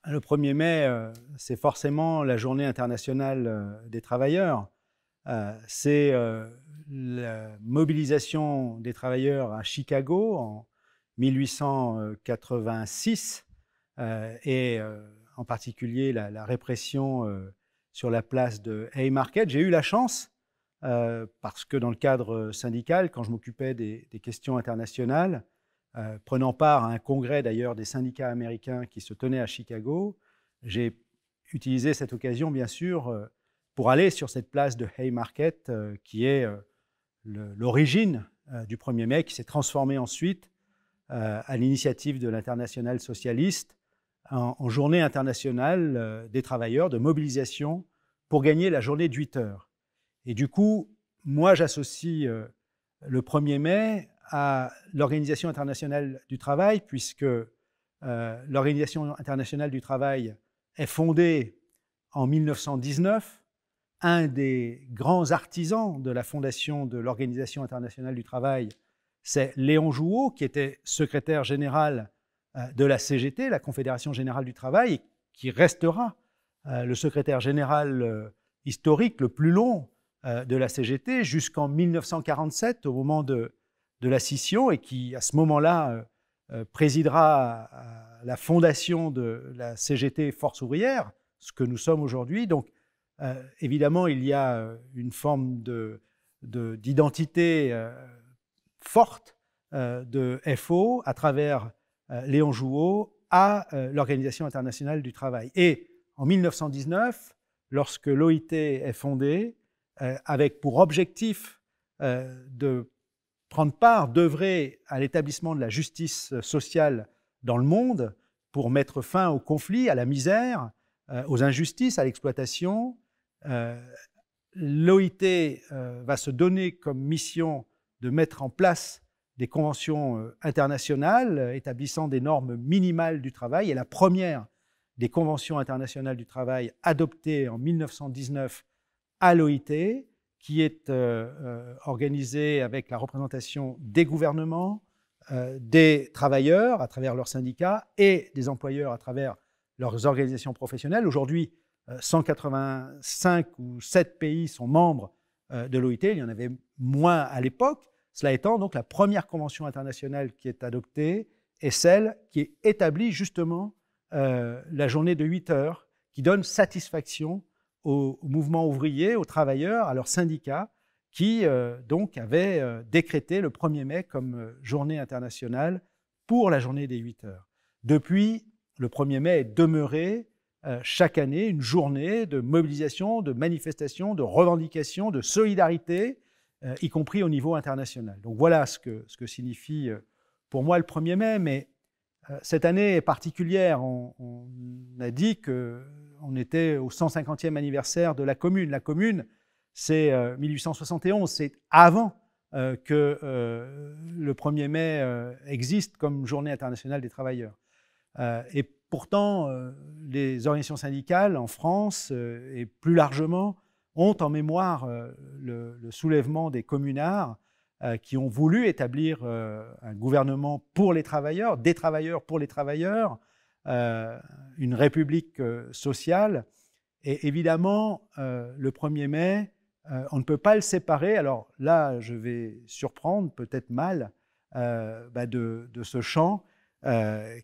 Le 1er mai, c'est forcément la journée internationale des travailleurs. C'est la mobilisation des travailleurs à Chicago en 1886 et en particulier la répression sur la place de Haymarket. J'ai eu la chance, parce que dans le cadre syndical, quand je m'occupais des questions internationales, prenant part à un congrès d'ailleurs des syndicats américains qui se tenait à Chicago, j'ai utilisé cette occasion, bien sûr, pour aller sur cette place de Haymarket, qui est l'origine du 1er mai, qui s'est transformée ensuite, à l'initiative de l'Internationale socialiste, en journée internationale des travailleurs, de mobilisation pour gagner la journée de 8 heures. Et du coup, moi, j'associe le 1er mai à l'Organisation internationale du travail, puisque l'Organisation internationale du travail est fondée en 1919. Un des grands artisans de la fondation de l'Organisation internationale du travail, c'est Léon Jouot, qui était secrétaire général de la CGT, la Confédération générale du travail, et qui restera le secrétaire général historique le plus long de la CGT jusqu'en 1947, au moment de la scission, et qui, à ce moment-là, présidera à la fondation de la CGT Force ouvrière, ce que nous sommes aujourd'hui. Donc, évidemment, il y a une forme d'identité forte de FO à travers Léon Jouot à l'Organisation internationale du travail. Et en 1919, lorsque l'OIT est fondée, avec pour objectif de prendre part, d'œuvrer à l'établissement de la justice sociale dans le monde pour mettre fin aux conflits, à la misère, aux injustices, à l'exploitation, l'OIT va se donner comme mission de mettre en place des conventions internationales établissant des normes minimales du travail. Et la première des conventions internationales du travail adoptée en 1919 à l'OIT, qui est organisée avec la représentation des gouvernements, des travailleurs à travers leurs syndicats et des employeurs à travers leurs organisations professionnelles. Aujourd'hui, 185 ou 7 pays sont membres de l'OIT, il y en avait moins à l'époque. Cela étant, donc, la première convention internationale qui est adoptée est celle qui établit justement la journée de 8 heures, qui donne satisfaction au mouvement ouvrier, aux travailleurs, à leurs syndicats, qui donc avaient décrété le 1er mai comme journée internationale pour la journée des 8 heures. Depuis, le 1er mai est demeuré chaque année une journée de mobilisation, de manifestation, de revendication, de solidarité, y compris au niveau international. Donc voilà ce que signifie pour moi le 1er mai, mais cette année est particulière. On a dit qu'on était au 150e anniversaire de la Commune. La Commune, c'est 1871, c'est avant que le 1er mai existe comme journée internationale des travailleurs. Et pourtant, les organisations syndicales en France et plus largement ont en mémoire le soulèvement des communards qui ont voulu établir un gouvernement pour les travailleurs, des travailleurs pour les travailleurs, une république sociale. Et évidemment, le 1er mai, on ne peut pas le séparer. Alors là, je vais surprendre, peut-être mal, de ce chant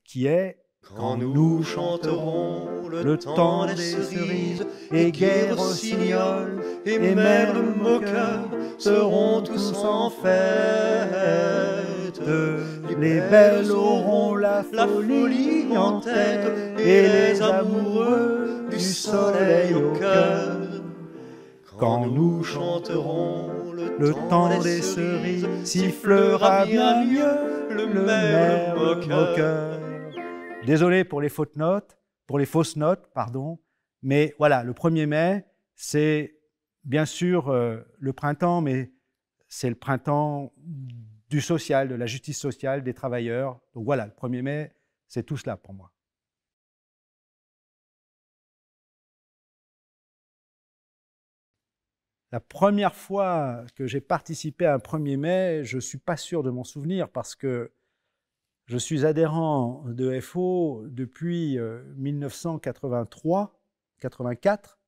qui est « Quand nous chanterons le temps des cerises et guerre aux rossignols et et merles merles moqueurs moqueurs seront tous en fête. Les belles auront la folie en tête et les amoureux du soleil au cœur. Quand nous chanterons Le temps des cerises sifflera bien mieux le merle moqueur. Désolé pour les fausses notes, pardon, mais voilà, le 1er mai, c'est bien sûr le printemps, mais c'est le printemps du social, de la justice sociale, des travailleurs. Donc voilà, le 1er mai, c'est tout cela pour moi. La première fois que j'ai participé à un 1er mai, je ne suis pas sûr de m'en souvenir parce que Je suis adhérent de FO depuis 1983-84.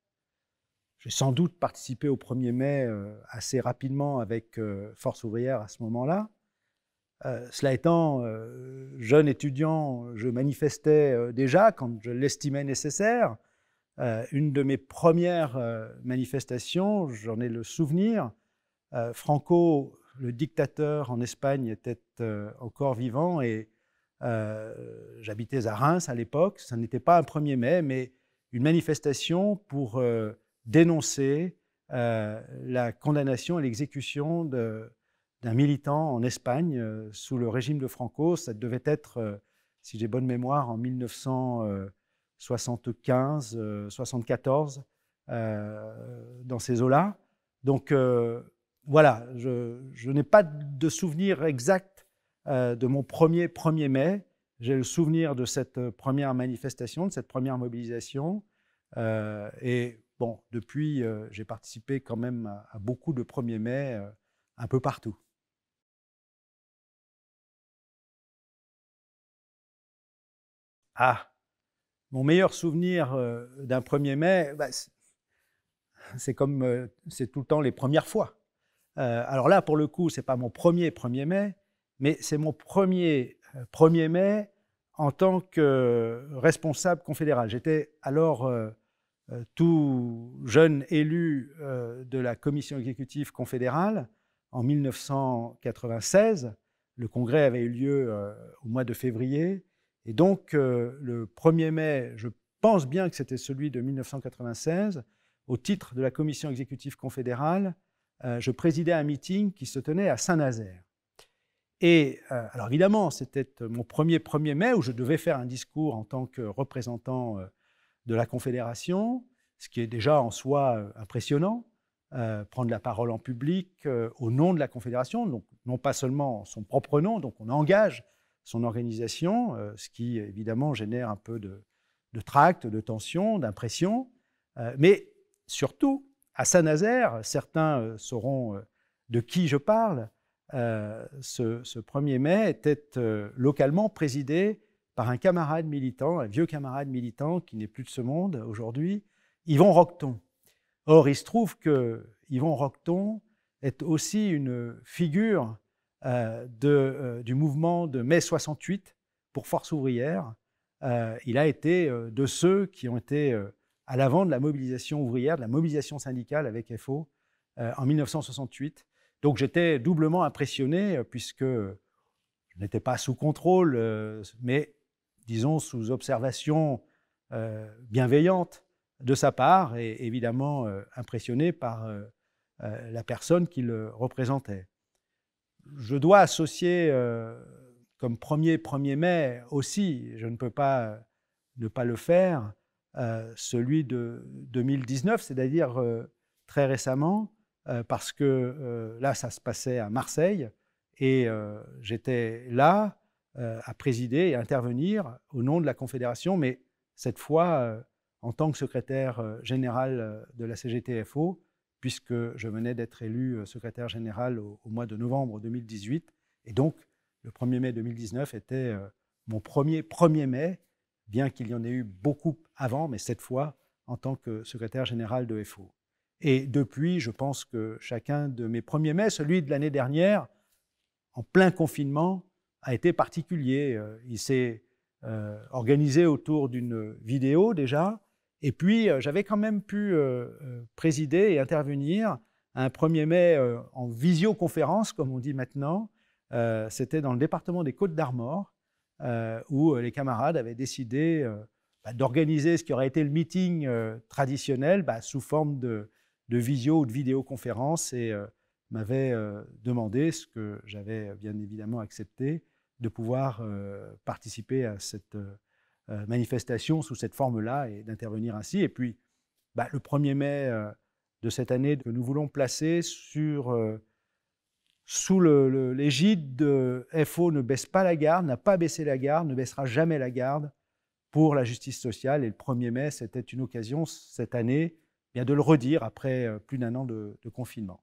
J'ai sans doute participé au 1er mai assez rapidement avec Force ouvrière à ce moment-là. Cela étant, jeune étudiant, je manifestais déjà quand je l'estimais nécessaire. Une de mes premières manifestations, j'en ai le souvenir, Franco, le dictateur en Espagne, était encore vivant et j'habitais à Reims à l'époque. Ça n'était pas un 1er mai, mais une manifestation pour dénoncer la condamnation et l'exécution d'un militant en Espagne sous le régime de Franco. Ça devait être, si j'ai bonne mémoire, en 1975, 74, dans ces eaux-là. Donc voilà, je n'ai pas de souvenir exact de mon 1er mai. J'ai le souvenir de cette première manifestation, de cette première mobilisation. Et bon, depuis, j'ai participé quand même à beaucoup de 1er mai un peu partout. Ah, mon meilleur souvenir d'un 1er mai, bah, c'est comme c'est tout le temps les premières fois. Alors là, pour le coup, ce n'est pas mon premier 1er mai, mais c'est mon premier 1er mai en tant que responsable confédéral. J'étais alors tout jeune élu de la commission exécutive confédérale en 1996. Le congrès avait eu lieu au mois de février. Et donc, le 1er mai, je pense bien que c'était celui de 1996, au titre de la commission exécutive confédérale, je présidais un meeting qui se tenait à Saint-Nazaire. Et alors évidemment, c'était mon premier 1er mai où je devais faire un discours en tant que représentant de la Confédération, ce qui est déjà en soi impressionnant, prendre la parole en public au nom de la Confédération, donc non pas seulement son propre nom, donc on engage son organisation, ce qui évidemment génère un peu de tract, de tension, d'impression, mais surtout à Saint-Nazaire, certains sauront de qui je parle, ce 1er mai était localement présidé par un camarade militant, un vieux camarade militant qui n'est plus de ce monde aujourd'hui, Yvon Roqueton. Or, il se trouve que Yvon Roqueton est aussi une figure du mouvement de mai 68 pour Force ouvrière. Il a été de ceux qui ont été à l'avant de la mobilisation ouvrière, de la mobilisation syndicale avec FO en 1968. Donc j'étais doublement impressionné puisque je n'étais pas sous contrôle, mais disons sous observation bienveillante de sa part et évidemment impressionné par la personne qui le représentait. Je dois associer comme 1er mai aussi, je ne peux pas ne pas le faire, celui de 2019, c'est-à-dire très récemment, parce que là, ça se passait à Marseille et j'étais là à présider et intervenir au nom de la Confédération, mais cette fois en tant que secrétaire général de la CGT-FO, puisque je venais d'être élu secrétaire général au mois de novembre 2018. Et donc, le 1er mai 2019 était mon premier 1er mai, bien qu'il y en ait eu beaucoup avant, mais cette fois en tant que secrétaire général de FO. Et depuis, je pense que chacun de mes 1er mai, celui de l'année dernière, en plein confinement, a été particulier. Il s'est organisé autour d'une vidéo déjà, et puis j'avais quand même pu présider et intervenir à un 1er mai en visioconférence, comme on dit maintenant. C'était dans le département des Côtes-d'Armor, où les camarades avaient décidé d'organiser ce qui aurait été le meeting traditionnel sous forme de visio ou de vidéoconférence et m'avaient demandé, ce que j'avais bien évidemment accepté, de pouvoir participer à cette manifestation sous cette forme-là et d'intervenir ainsi. Et puis, le 1er mai de cette année que nous voulons placer sous l'égide de FO ne baisse pas la garde, n'a pas baissé la garde, ne baissera jamais la garde pour la justice sociale. Et le 1er mai, c'était une occasion cette année de le redire après plus d'1 an de confinement.